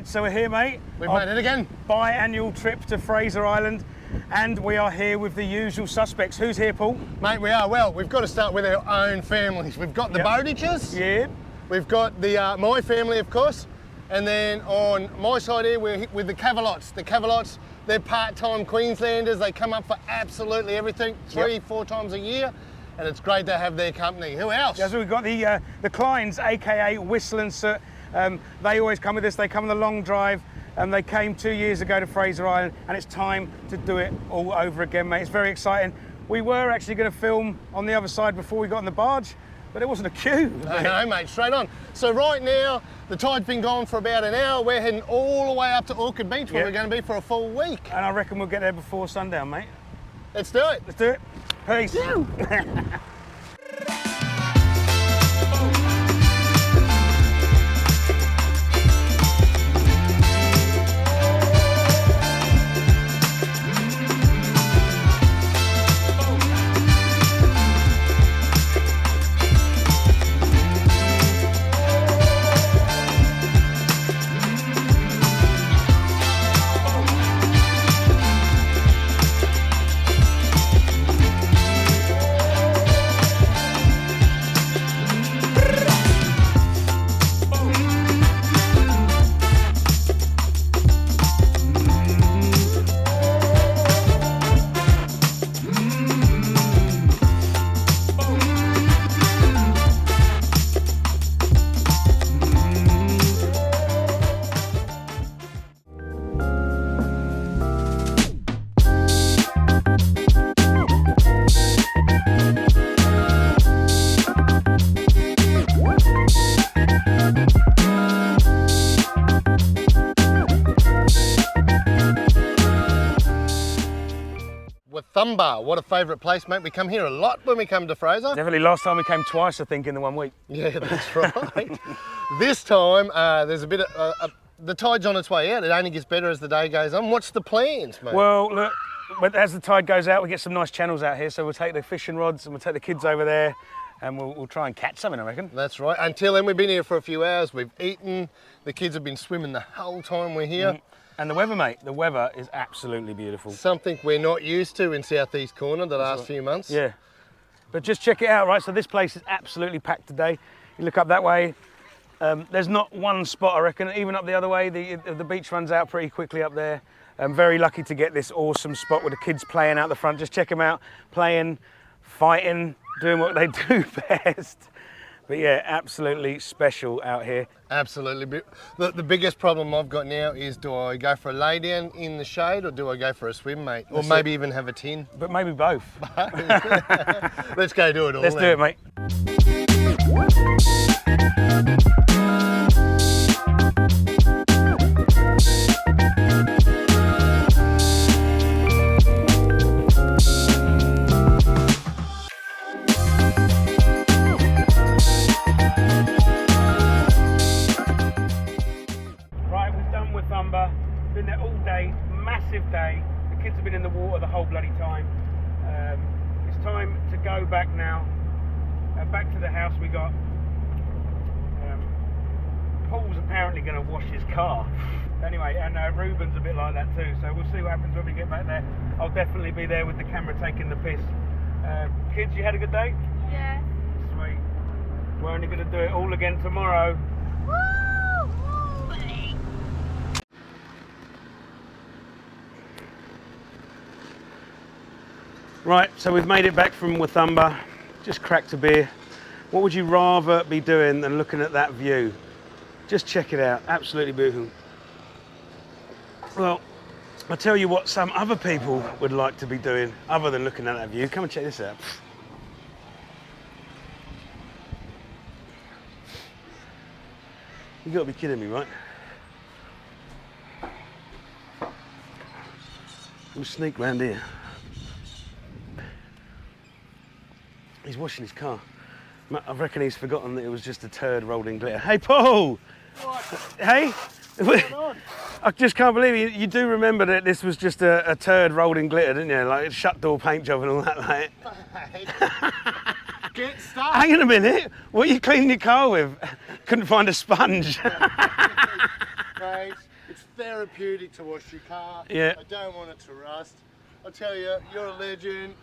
Right, so we're here, mate. We've made it again. Biannual trip to Fraser Island, and we are here with the usual suspects. Who's here, Paul? Mate, we are. Well, we've got to start with our own families. We've got the Bowditches. Yeah. We've got the my family, of course. And then on my side here, we're with the Cavalots. The Cavalots, they're part-time Queenslanders. They come up for absolutely everything, 3-4 times a year. And it's great to have their company. Who else? Yeah, so we've got the Kleins, aka Whistle and Soot. They always come with us. They come on the long drive. They came 2 years ago to Fraser Island, and it's time to do it all over again, mate. It's very exciting. We were actually going to film on the other side before we got on the barge, but there wasn't a queue. No, mate, straight on. So right now, the tide's been gone for about an hour. We're heading all the way up to Orchid Beach, where we're going to be for a full week. And I reckon we'll get there before sundown, mate. Let's do it. Let's do it. Peace. Thumba, what a favourite place, mate. We come here a lot when we come to Fraser. Definitely. Last time we came twice, I think, in the 1 week. Yeah, that's right. This time, there's a bit of... the tide's on its way out. It only gets better as the day goes on. What's the plans, mate? Well, look, as the tide goes out, we get some nice channels out here. So we'll take the fishing rods and we'll take the kids over there and we'll try and catch something, I reckon. That's right. Until then, we've been here for a few hours. We've eaten. The kids have been swimming the whole time we're here. And the weather, mate, the weather is absolutely beautiful. Something we're not used to in Southeast Corner the last few months. Yeah. But just check it out, right? So this place is absolutely packed today. You look up that way, there's not one spot, I reckon. Even up the other way, the beach runs out pretty quickly up there. I'm very lucky to get this awesome spot with the kids playing out the front. Just check them out, playing, fighting, doing what they do best. But yeah, absolutely special out here. Absolutely. The biggest problem I've got now is, do I go for a lay down in the shade or do I go for a swim, mate? Or maybe even have a tin. But maybe both. Let's go do it all. Let's do it, mate. Been there all day, massive day. The kids have been in the water the whole bloody time. It's time to go back now. Back to the house we got. Paul's apparently going to wash his car. Anyway, and Ruben's a bit like that too. So we'll see what happens when we get back there. I'll definitely be there with the camera taking the piss. Kids, you had a good day? Yeah. Sweet. We're only going to do it all again tomorrow. Woo! Right, so we've made it back from Wathumba, just cracked a beer. What would you rather be doing than looking at that view? Just check it out, absolutely beautiful. Well, I'll tell you what some other people would like to be doing other than looking at that view. Come and check this out. You gotta be kidding me, right? We'll sneak round here. He's washing his car. I reckon he's forgotten that it was just a turd rolled in glitter. Hey, Paul! What? Hey? What's going on? I just can't believe it. You do remember that this was just a turd rolled in glitter, didn't you? Like a shut door paint job and all that, like. Get stuck. Hang on a minute. What are you cleaning your car with? Couldn't find a sponge. Right. therapeutic to wash your car. Yeah. I don't want it to rust. I tell you, you're a legend.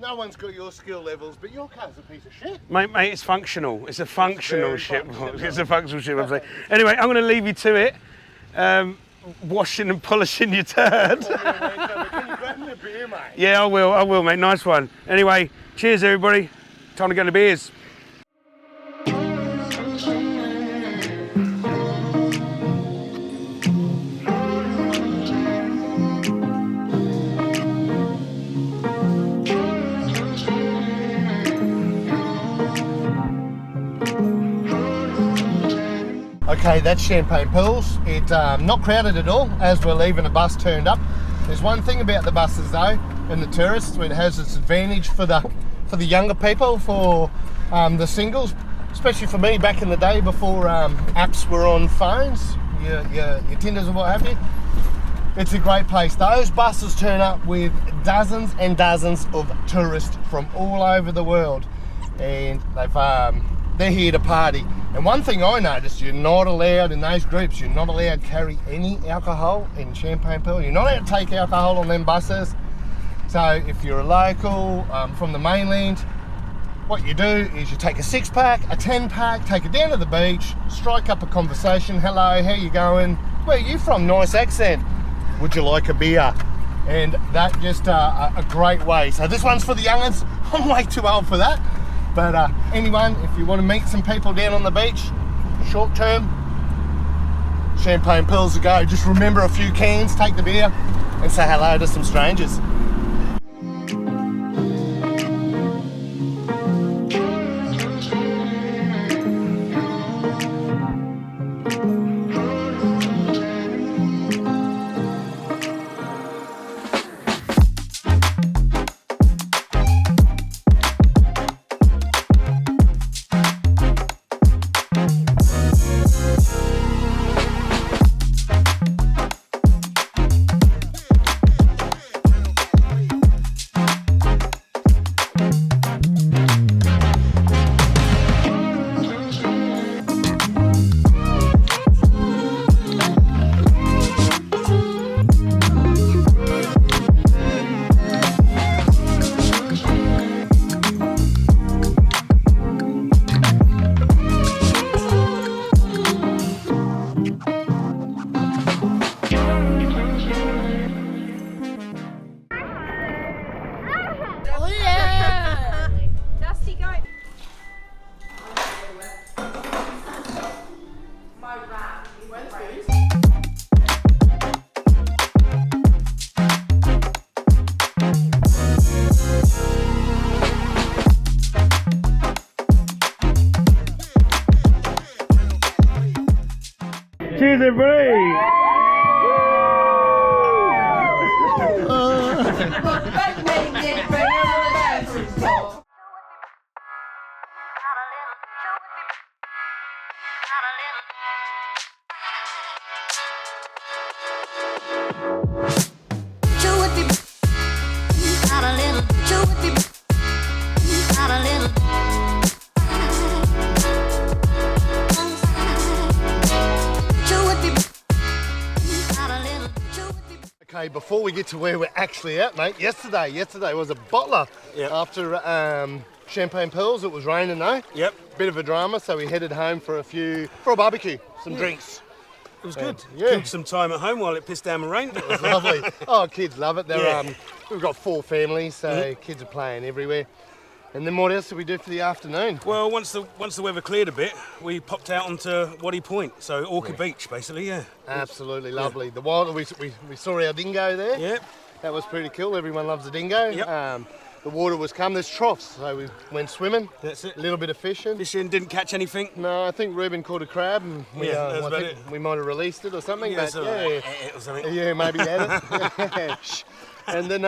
No one's got your skill levels, but your car's a piece of shit. Mate, it's functional. It's a functional very ship. functional. It's a functional ship, I'm saying. Anyway, I'm going to leave you to it. Washing and polishing your turd. Can you grab me a beer, mate? Yeah, I will, mate. Nice one. Anyway, cheers, everybody. Time to go to beers. Okay, that's Champagne Pools. It's not crowded at all as we're leaving. The bus turned up. There's one thing about the buses though, and the tourists, it has its advantage for the younger people, for the singles, especially for me back in the day before apps were on phones, your Tinders and what have you. It's a great place. Those buses turn up with dozens and dozens of tourists from all over the world, and they're here to party. And one thing I noticed, you're not allowed in those groups, you're not allowed to carry any alcohol in Champagne Pool. You're not allowed to take alcohol on them buses. So if you're a local from the mainland, what you do is you take a 6-pack, a 10-pack, take it down to the beach, strike up a conversation. Hello, how you going? Where are you from? Nice accent. Would you like a beer? And that just a great way. So this one's for the young'uns. I'm way too old for that. But anyone, if you want to meet some people down on the beach, short term, Champagne Pools to go. Just remember a few cans, take the beer, and say hello to some strangers. Cheers, everybody! Okay, before we get to where we're actually at, mate, yesterday was a bottler. Yep. After Champagne Pools, it was raining though. Yep. Bit of a drama, so we headed home for a barbecue, some drinks. It was good. Yeah. Killed some time at home while it pissed down and rained. It was lovely. Oh, kids love it. Yeah. We've got 4 families, so kids are playing everywhere. And then what else did we do for the afternoon? Well, once the weather cleared a bit, we popped out onto Waddy Point, so Orchid Beach, basically, yeah. Absolutely lovely. The wild, we saw our dingo there. Yep. That was pretty cool. Everyone loves a dingo. Yep. The water was calm. There's troughs, so we went swimming. That's it. A little bit of fishing. Fishing, didn't catch anything. No, I think Ruben caught a crab, and That was about it. we might have released it or something. Yeah, but so, yeah, or something. yeah, maybe had it. Shh. And then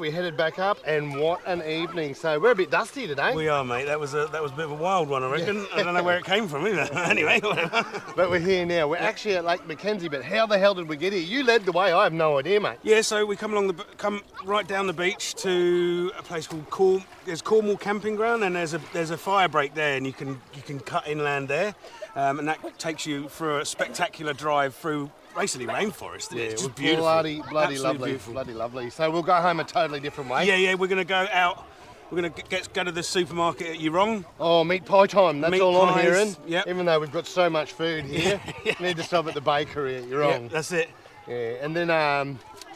we headed back up, and what an evening! So we're a bit dusty today. We are, mate. That was a bit of a wild one, I reckon. I don't know where it came from either. Anyway, But we're here now. We're actually at Lake Mackenzie. But how the hell did we get here? You led the way. I have no idea, mate. yeah. So we come right down the beach to a place called There's Cornwall Camping Ground, and there's a fire break there, and you can cut inland there, and that takes you for a spectacular drive through basically rainforest. Isn't it? It's was just beautiful. bloody Absolutely lovely, beautiful. bloody lovely. So we'll go home a totally different way. Yeah, we're going to go out. We're going to go to the supermarket at Yurong. Oh, meat pie time. That's Meat all I'm pies, hearing. yep. Even though we've got so much food here, need to stop at the bakery at Yurong. Yeah, that's it. Yeah, and then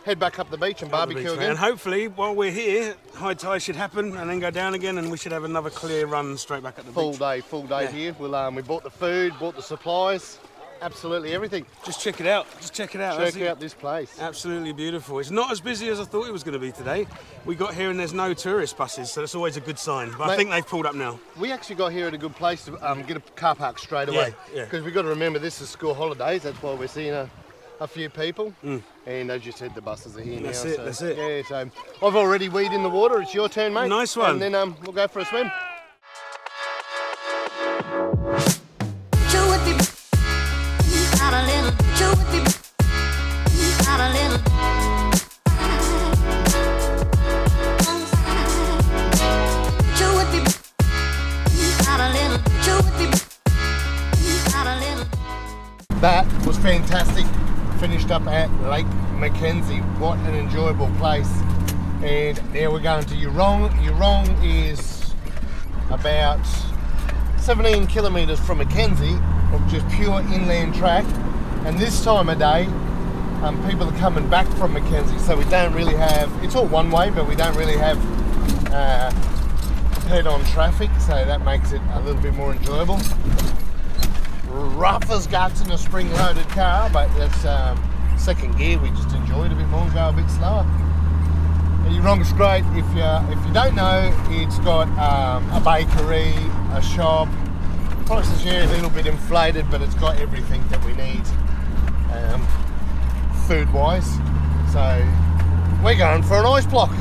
head back up the beach and barbecue again. And hopefully, while we're here, high tide should happen and then go down again, and we should have another clear run straight back at the beach. Full day here. We'll we bought the food, bought the supplies, absolutely everything. Just check it out. Just check it out. Check out this place. Absolutely beautiful. It's not as busy as I thought it was going to be today. We got here and there's no tourist buses, so that's always a good sign. But I think they've pulled up now. We actually got here at a good place to get a car park straight away. Yeah. Because we've got to remember this is school holidays. That's why we're seeing a few people. And as you said, the buses are here now. That's it. Yeah, so I've already weed in the water. It's your turn, mate. Nice one. And then we'll go for a swim. That was fantastic. Finished up at Lake Mackenzie. What an enjoyable place. And now we're going to Yurong. Yurong is about 17 kilometres from Mackenzie, of just pure inland track. And this time of day, people are coming back from Mackenzie, so we don't really have, it's all one way, but we don't really have head-on traffic, so that makes it a little bit more enjoyable. Rough as guts in a spring-loaded car, but that's second gear. We just enjoy it a bit more and go a bit slower. Yurong's great. If you don't know, it's got a bakery, a shop. Prices here a little bit inflated, but it's got everything that we need food-wise. So we're going for an ice block,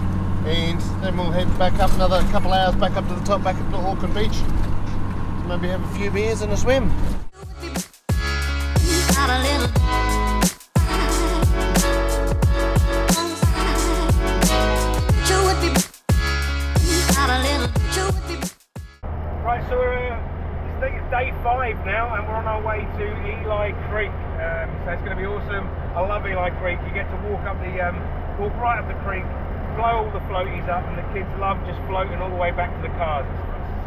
and then we'll head back up another couple hours back up to the top, back up to Orchid Beach. Maybe have a few beers and a swim. Right, so it's day 5 now, and we're on our way to Eli Creek. So it's going to be awesome. I love Eli Creek. You get to walk right up the creek, blow all the floaties up, and the kids love just floating all the way back to the cars. It's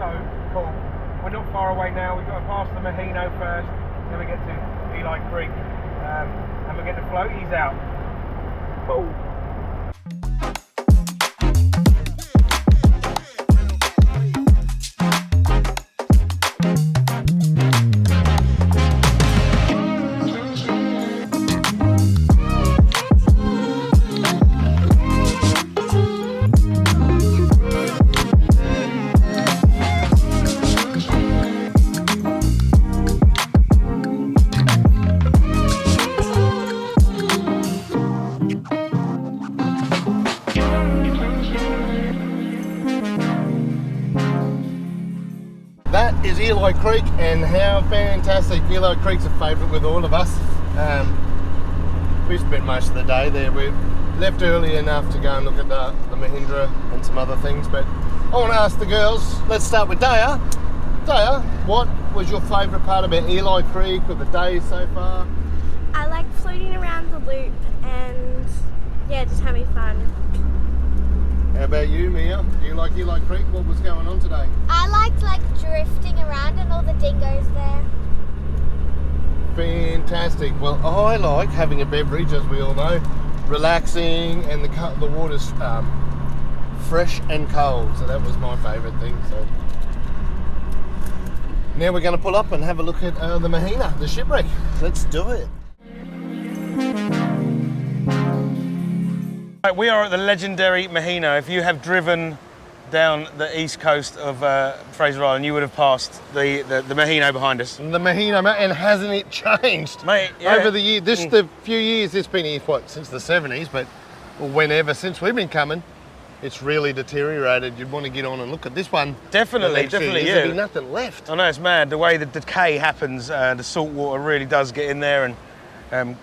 so cool. We're not far away now. We've got to pass the Mahino first, then we get to Eli Creek, and we get the floaties out. Cool. That is Eli Creek, and how fantastic. Eli Creek's a favourite with all of us. We spent most of the day there. We left early enough to go and look at the Mahindra and some other things, but I want to ask the girls, let's start with Daya. Daya, what was your favourite part about Eli Creek or the day so far? I like floating around the loop and yeah, just having fun. How about you, Mia? Do you like Eli Creek? What was going on today? I liked drifting around and all the dingoes there. Fantastic. Well, I like having a beverage, as we all know, relaxing, and the water's fresh and cold. So that was my favourite thing. So now we're going to pull up and have a look at the Mahina, the shipwreck. Let's do it. Right, we are at the legendary Mahino. If you have driven down the east coast of Fraser Island, you would have passed the Mahino behind us. The Mahina, and hasn't it changed? Mate, yeah. Over the year, the few years it's been here, what, since the 70s, but whenever since we've been coming, it's really deteriorated. You'd want to get on and look at this one. Definitely, yeah. There'd be nothing left. I know, it's mad. The way the decay happens, the salt water really does get in there, and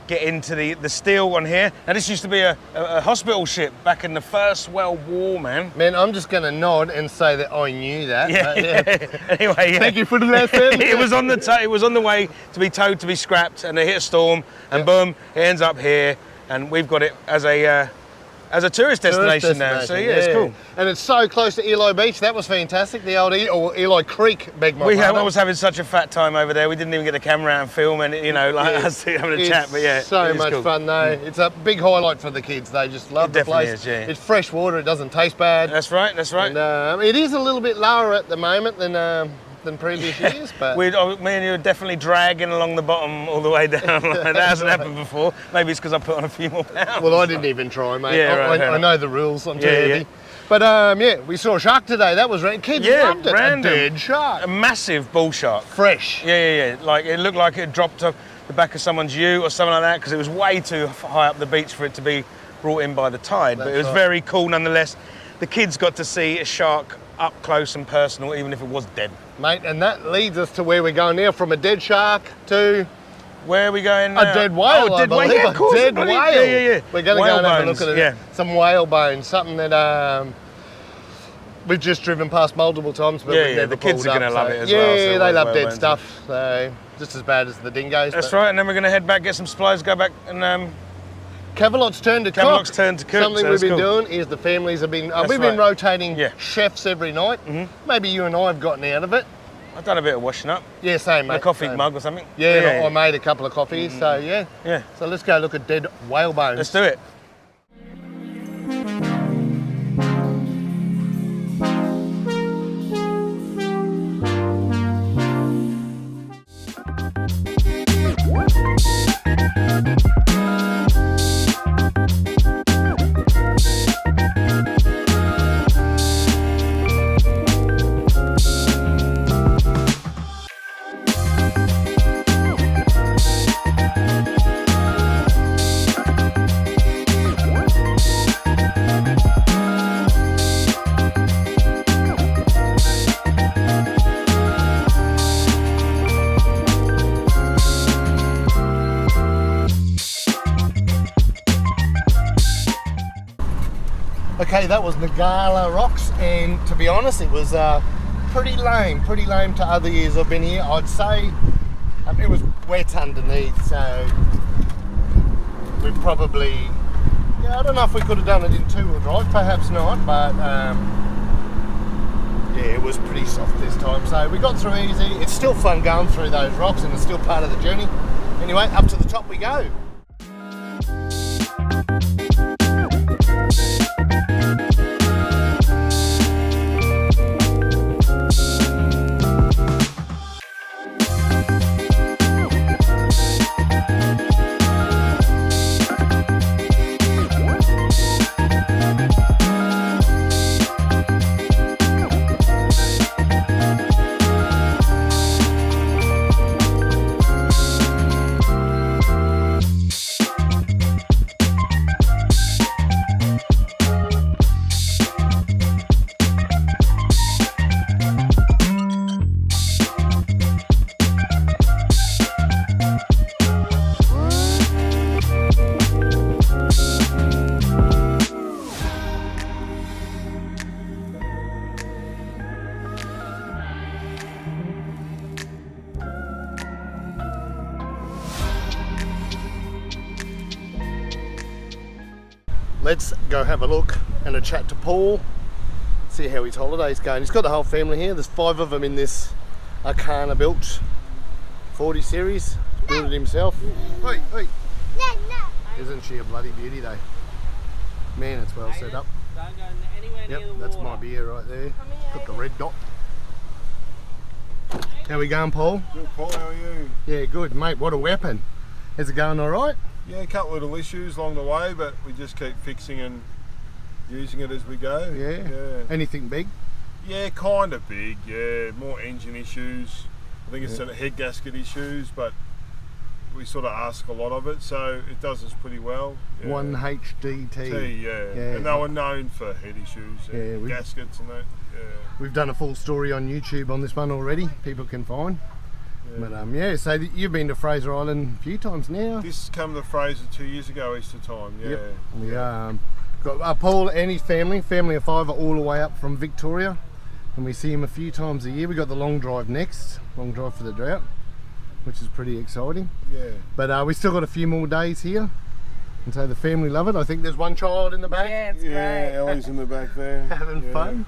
get into the steel one here. Now this used to be a hospital ship back in the First World War, man. Man, I'm just going to nod and say that I knew that. Yeah. Anyway, yeah. Thank you for the lesson. It was on the way to be towed to be scrapped, and it hit a storm, and boom, it ends up here, and we've got it as a tourist destination now. So yeah, it's cool. And it's so close to Eli Beach. That was fantastic. The old Eli Creek, beg my pardon. I was having such a fat time over there. We didn't even get the camera out and film, and us having a chat. But yeah, so much cool. fun though. It's a big highlight for the kids. They just love the place. Is, yeah. It's fresh water. It doesn't taste bad. That's right. That's right. And it is a little bit lower at the moment than previous years, but me and you are definitely dragging along the bottom all the way down. That hasn't happened before. Maybe it's because I put on a few more pounds. Well, I didn't even try, mate. Yeah, I know the rules. I'm too heavy. But we saw a shark today. That was kids loved it. Random. A dead shark. A massive bull shark. Fresh. Yeah. Like it looked like it dropped off the back of someone's ute or something like that, because it was way too high up the beach for it to be brought in by the tide. But it was very cool nonetheless. The kids got to see a shark up close and personal, even if it was dead. Mate, and that leads us to where we're going now, from a dead shark to... Where are we going now? A dead whale, dead whale, yeah, of course. A dead whale. Yeah. We're going to go and have a look at it. Some whale bones, something that we've just driven past multiple times, but we've never the kids are going to love it as well. well. Yeah, they love dead stuff, so just as bad as the dingoes. That's right, and then we're going to head back, get some supplies, go back and... Cavalot's turn to cook. Something we've been doing is the families have been... we've been rotating chefs every night. Maybe you and I have gotten out of it. I've done a bit of washing up. Yeah, same, mate. A coffee mug or something. Yeah, I made a couple of coffees, so yeah. So let's go look at dead whale bones. Let's do it. Okay, that was Nagala Rocks, and to be honest, it was pretty lame to other years I've been here. I'd say it was wet underneath, so we probably, I don't know if we could have done it in two-wheel drive, perhaps not, but yeah, it was pretty soft this time, so we got through easy. It's still fun going through those rocks, and it's still part of the journey. Anyway, up to the top we go. Let's go have a look and a chat to Paul, see how his holiday's going. He's got the whole family here. There's 5 of them in this Arcana built 40 series. Built it himself. Oi. Isn't she a bloody beauty though? Man, it's well set up. Yep, that's my beer right there. Got the red dot. How we going, Paul? Good, Paul, how are you? Yeah, good, mate. What a weapon. Is it going all right? Yeah, a couple of little issues along the way, but we just keep fixing and using it as we go. Yeah. Anything big? Yeah, kind of big, yeah. More engine issues. I think it's sort of head gasket issues, but we sort of ask a lot of it, so it does us pretty well. Yeah. 1HDT. Yeah. And they were known for head issues, gaskets and that. Yeah. We've done a full story on YouTube on this one already, people can find. But yeah, so you've been to Fraser Island a few times now. This come to Fraser 2 years ago Easter time. Yeah. Yep. We got Paul and his family of 5 are all the way up from Victoria, and we see him a few times a year. We got the long drive next, long drive for the drought, which is pretty exciting. Yeah. But we still got a few more days here, and so the family love it. I think there's one child in the back. Yeah, it's Yeah, Ellie's in the back there. Having fun.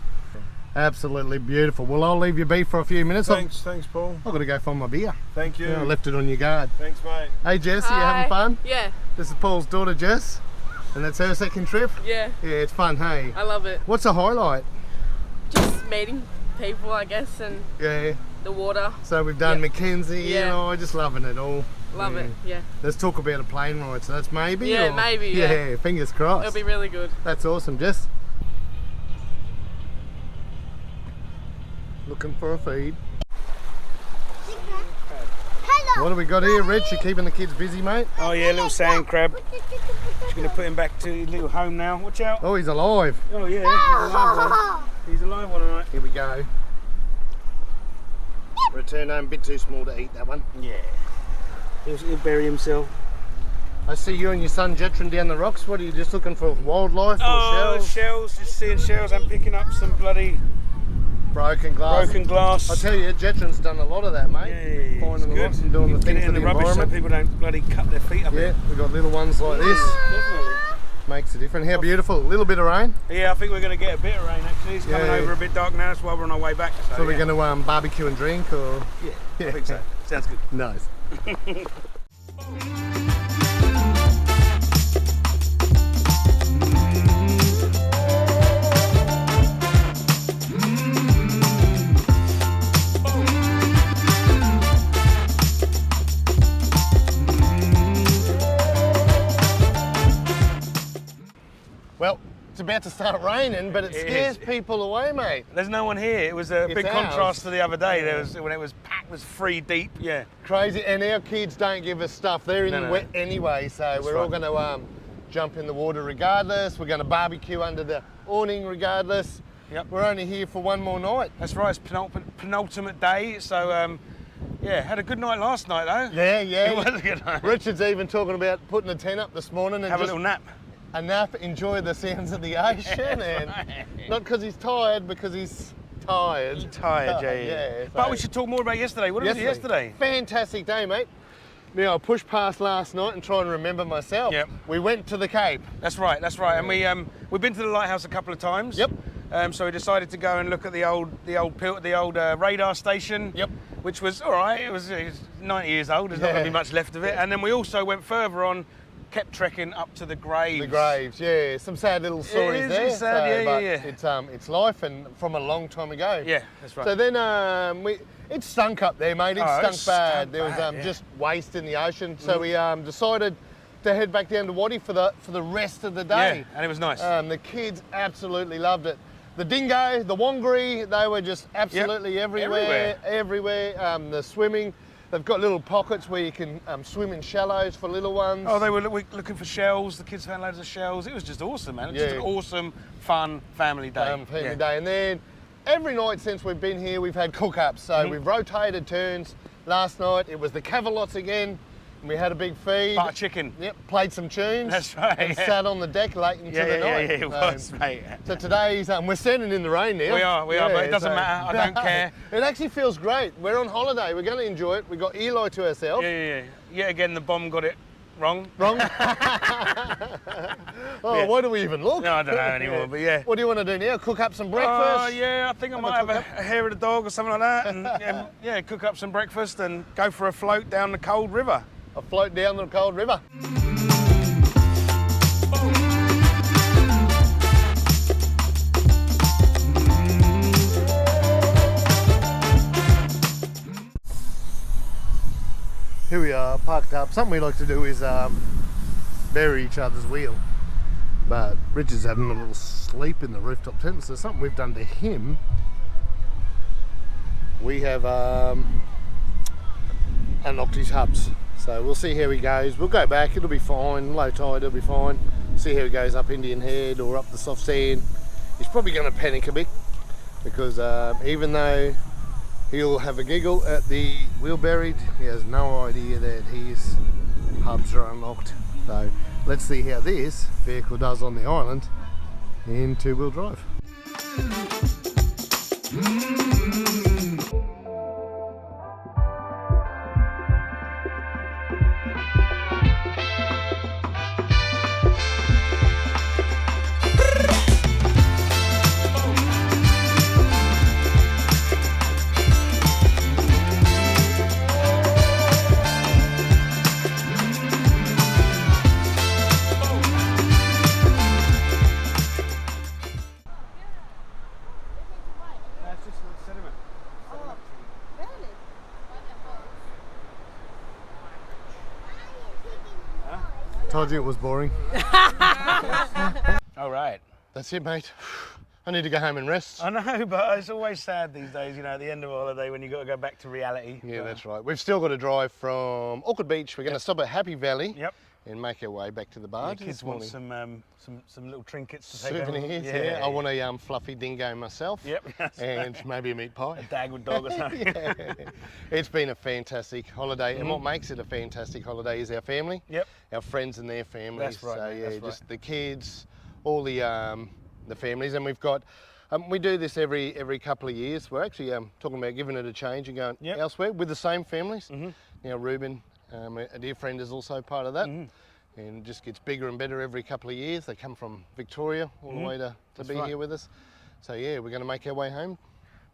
Absolutely beautiful. Well, I'll leave you be for a few minutes. Thanks, Paul. I've got to go find my beer. Thank you. Yeah, I left it on your guard. Thanks, mate. Hey Jess, you having fun? Yeah, This is Paul's daughter Jess, and that's her second trip. yeah, Yeah, it's fun, hey? I love it. What's the highlight? Just meeting people, I guess, and Yeah, the water. so we've done Yeah. Mackenzie, Yeah. you know, just loving it all. Love it, yeah. Let's talk about a plane ride, so that's maybe? Yeah, or? maybe, yeah. Yeah, fingers crossed. It'll be really good. That's awesome, Jess. Looking for a feed. Hello. What do we got here, Rich? You keeping the kids busy, mate? Oh yeah, little sand crab. Just gonna put him back to his little home now. Watch out. Oh, he's alive. Oh yeah, he's a live one. He's a live one, alright. Here we go. Return home, a bit too small to eat that one. Yeah. He'll bury himself. I see you and your son Jetron down the rocks. What are you just looking for? Wildlife or Oh, shells? shells, just seeing shells. I'm picking up some bloody Broken glass. broken glass. I tell you, Jetron's done a lot of that, mate. Yeah, Finding the it's rocks good. and doing the Get thing it for in the the rubbish so environment. people don't bloody cut their feet up. Yeah, we've got little ones like this. Definitely. Makes a difference. How beautiful. A little bit of rain. Yeah, I think we're going to get a bit of rain actually. It's coming Yeah. over a bit dark now. That's why we're on our way back. So, So we're yeah. going to barbecue and drink, or? Yeah, I think so. Sounds good. Nice. Well, it's about to start raining, but it It scares is. people away, mate. There's no one here. It was a It's big ours. contrast to the other day. There was when it was packed, was 3 deep. Yeah. Crazy, and our kids don't give us stuff. They're in No, the no. wet anyway, so we're all right. going to jump in the water regardless. We're going to barbecue under the awning regardless. Yep. We're only here for one more night. That's right. It's penultimate day. So yeah, had a good night last night though. Yeah, yeah. It was a good night. Richard's even talking about putting a tent up this morning and Have a just little nap. a nap, enjoy the sounds of the ocean, and not because he's tired, because he's tired. Tired, yeah. Yeah, But so- we should talk more about yesterday. What was it yesterday? Fantastic day, mate. Now I pushed past last night and try and remember myself. Yep. We went to the Cape. That's right. That's right. And we've been to the lighthouse a couple of times. Yep. So we decided to go and look at the old radar station. Yep. Which was all right. It was 90 years old. There's not going to be much left of it. And then we also went further on, kept trekking up to the graves. The graves, yeah. Some sad little stories is, there. it's sad, but yeah. It's life and from a long time ago. Yeah, that's right. So then it stunk up there, mate. It Oh, stunk it stunk bad. There was bad, yeah. just waste in the ocean. So we decided to head back down to Waddy for the rest of the day. Yeah, and it was nice. The kids absolutely loved it. The dingo, the wangri, they were just absolutely everywhere. The swimming, they've got little pockets where you can swim in shallows for little ones. Oh, they were looking for shells. The kids found loads of shells. It was just awesome, man. It was just an Yeah. awesome, fun family day. Family Yeah. day. And then every night since we've been here, we've had cook-ups. So we've rotated turns. Last night it was the cavalots again, and we had a big feed. Butter chicken. Yep, played some tunes. That's right, And yeah. sat on the deck late into Yeah, the yeah, night. yeah, it was, mate. So today's, we're standing in the rain now. We are, but it doesn't matter. I don't care. It actually feels great. We're on holiday. We're going to enjoy it. We've got Eli to ourselves. Yeah. Yet again, the bomb got it wrong. Wrong? Oh, Yeah. why do we even look? No, I don't know anymore, but yeah. What do you want to do now? Cook up some breakfast? Yeah, I think I might have a hair of the dog or something like that, and yeah, cook up some breakfast and go for a float down the cold river. A float down the cold river. Here we are, parked up. Something we like to do is bury each other's wheel. But Richard's having a little sleep in the rooftop tent, so something we've done to him. We have unlocked his hubs. So we'll see how he goes. We'll go back, it'll be fine. Low tide, it'll be fine. See how he goes up Indian Head or up the soft sand. He's probably going to panic a bit because even though He'll have a giggle at the wheel buried. He has no idea that his hubs are unlocked. So let's see how this vehicle does on the island in two-wheel drive. Told you it was boring. All right. That's it, mate. I need to go home and rest. I know, but it's always sad these days, you know, at the end of a holiday when you've got to go back to reality. Yeah, that's right. We've still got to drive from Orchid Beach. We're going to stop at Happy Valley. Yep. And make our way back to the barge. The kids want some little trinkets to take souvenirs. Yeah. I want a fluffy dingo myself. Yep. And maybe a meat pie. A dagwood dog or something. Yeah. It's been a fantastic holiday, and what makes it a fantastic holiday is our family. Yep. Our friends and their families. That's right. So mate, yeah, that's just right. the kids, all the families, and we've got. We do this every couple of years. We're actually talking about giving it a change and going elsewhere with the same families. Now Ruben, a dear friend, is also part of that. And it just gets bigger and better every couple of years. They come from Victoria all the way to be here with us. So yeah, we're going to make our way home.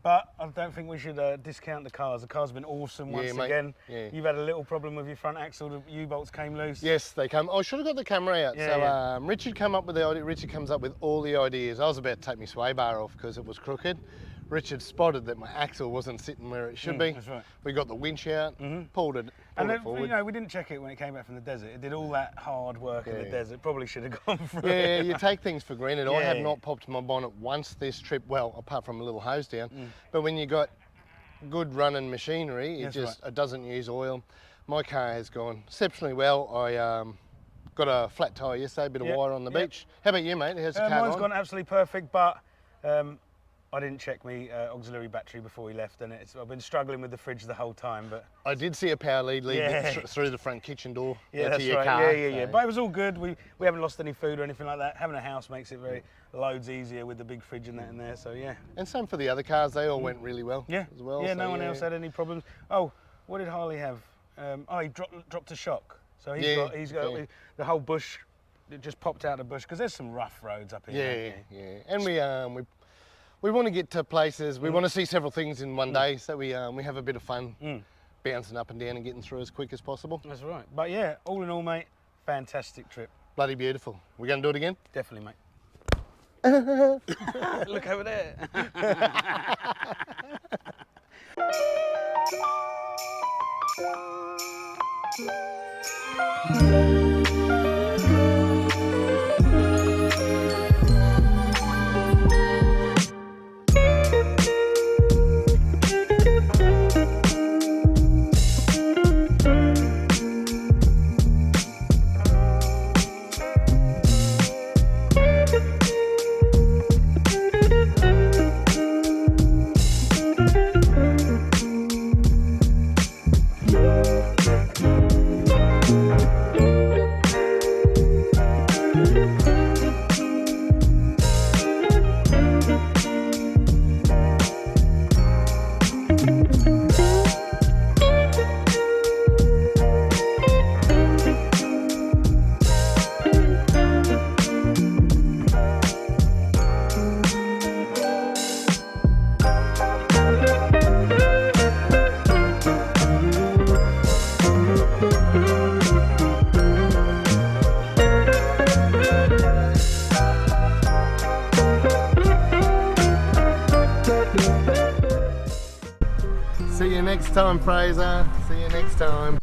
But I don't think we should discount the cars. The car's been awesome once again. Yeah. You've had a little problem with your front axle. The U-bolts came loose. Yes, they come. I should have got the camera out. Yeah, so Richard came up with the idea. Richard comes up with all the ideas. I was about to take my sway bar off because it was crooked. Richard spotted that my axle wasn't sitting where it should be. That's right. We got the winch out, pulled it forward. You know, we didn't check it when it came back from the desert. It did all that hard work in the desert. Probably should have gone through Yeah, it. you take things for granted. I have Yeah. not popped my bonnet once this trip, well, apart from a little hose down. But when you got good running machinery, it it doesn't use oil. My car has gone exceptionally well. I got a flat tyre yesterday, a bit of wire on the beach. How about you, mate? How's the car Mine's gone? gone absolutely perfect, but I didn't check my auxiliary battery before we left, and I've been struggling with the fridge the whole time. But I did see a power lead lead through the front kitchen door to your car. Yeah. But it was all good. We haven't lost any food or anything like that. Having a house makes it loads easier with the big fridge and that in there. So yeah. And same for the other cars. They all went really well. Yeah. As well. Yeah. So, No one else had any problems. Oh, what did Harley have? He dropped a shock. So he's got the whole bush. It just popped out of the bush because there's some rough roads up here. Yeah. And we want to get to places. We want to see several things in one day, so we have a bit of fun bouncing up and down and getting through as quick as possible. That's right. But yeah, all in all, mate, fantastic trip. Bloody beautiful. We're going to do it again? Definitely, mate. Look over there. See you next time, Fraser. See you next time.